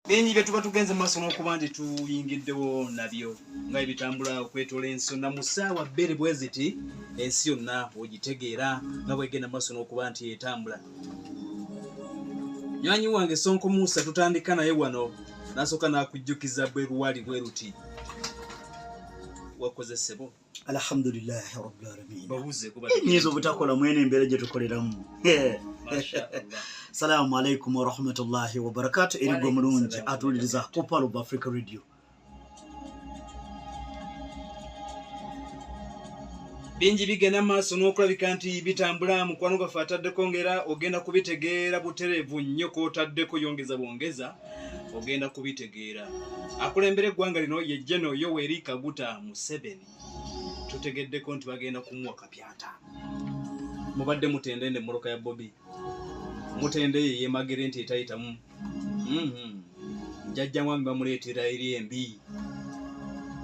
Bingi bye tuba tugenze mu maaso n'okuba nti tuyingiddewo nabyo nga ebitambula okwetola ensonna mu ssaawa bbiri bwe ziti ensi yonna ogitegeera nga bwegenda mu maaso n'okuba nti etambula. Nywanyi wange Sonko Musa tutandika naye wano n'asooka n'akujjukiza bwe luwali bwe ruti. Wakoze ssebo? Alhamdulillahi rabbil alamin. Babuze kuba nyizo butakola mwene embere gye tukoleramu. Assalamu alaikum wa rahmatullahi wa barakatuh. Erigo mulungi atuliriza ku Palo Africa Radio. Bingi bigenda maaso n'okulabika nti bitambula mukwano gaffe ataddeko ngera ogenda kubitegeera butereevu nnyo k'otaddeko yongeza bwongeza ogenda kubitegeera. Akulembera eggwanga lino ye General Yoweri Kaguta Museveni. Tutegeddeko nti bagenda kumuwa kapyaata. Mubadde mutendende mmoloka ya Bobby. Mutende ye magere nti etayitamu. Jajja mwami bamuleetera eri embi.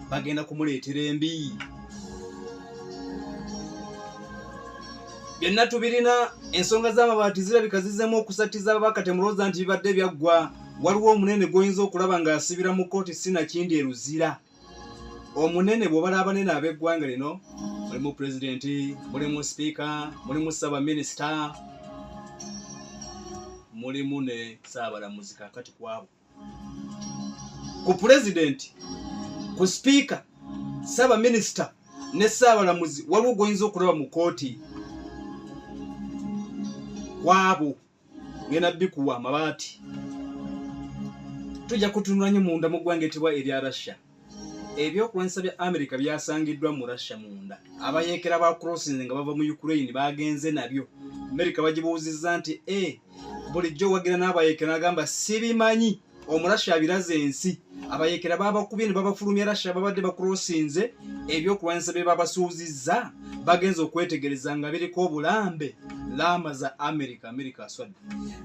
Bagenda kumuleetera embi. Byonna tubirina ensonga z'amabaati zirabika zizzemu okusatiza ababaka temulooza nti bibadde byaggwa. Waliwo omunene gw'oyinza okulaba ng'asibira mu kkooti sinakindi eruzira. Omunene bw'obala abanene ab'eggwanga lino mulimu pulezidenti, mulimu sipiika, mulimu ssaabaminisita, mulimu ne ssaabalamuzi kaakati kwabo. Ku pulezidenti, ku sipiika, ssaabaminisita ne ssaabalamuzi waliwo gw'oyinza okulaba mu kkooti. Kwabo ngenda bikuwa amabaati. Tujja kutunula nnyo munda mu ggwanga etibwa erya Russia. Ebyokulwanyisa bya America byasangiddwa mu Russia munda. Abayeekera ba crossing nga bava mu Ukraine bagenze nabyo. America bagibuuzizza nti bulijjo wagira n'abayeekera agamba sibimanyi Omurussia abiraze ensi. Abayeekera babakubye ne babafulumya Russia babadde bakrosinze ebyokulwanyisa bye babasuuzizza bagenze okwetegereza nga biriko obulambe lama za America aswadde.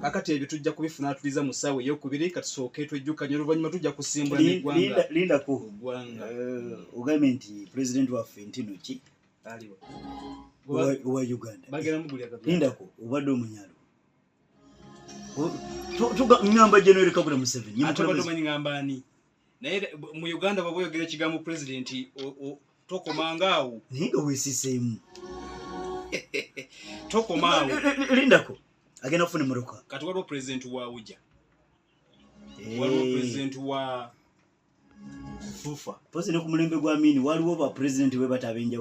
Kakati ebyo tujja kubifuna tuliza mu ssaawa ey'okubiri katusooke twejjukanye oluvannyuma tujja kusimbula n'eggwanga. Linda ko ugambye nti president waffe ntino ki aliwo wa Uganda bagenda mugulya kapyaata. Linda ko obadde omunyalo ngamba General Kaguta Museveni atobadde omanyi ngamba ani naye mu Uganda baba oyogera ekigambo president tokomangaawo naye nga weesiseemu tokomaawo. Linda ko agenda kufuna emmotoka kati waliwo president wa Uja, waliwo president wa Fufa, pozi ne ku mulembe gwa Amini waliwo ba president we batabenja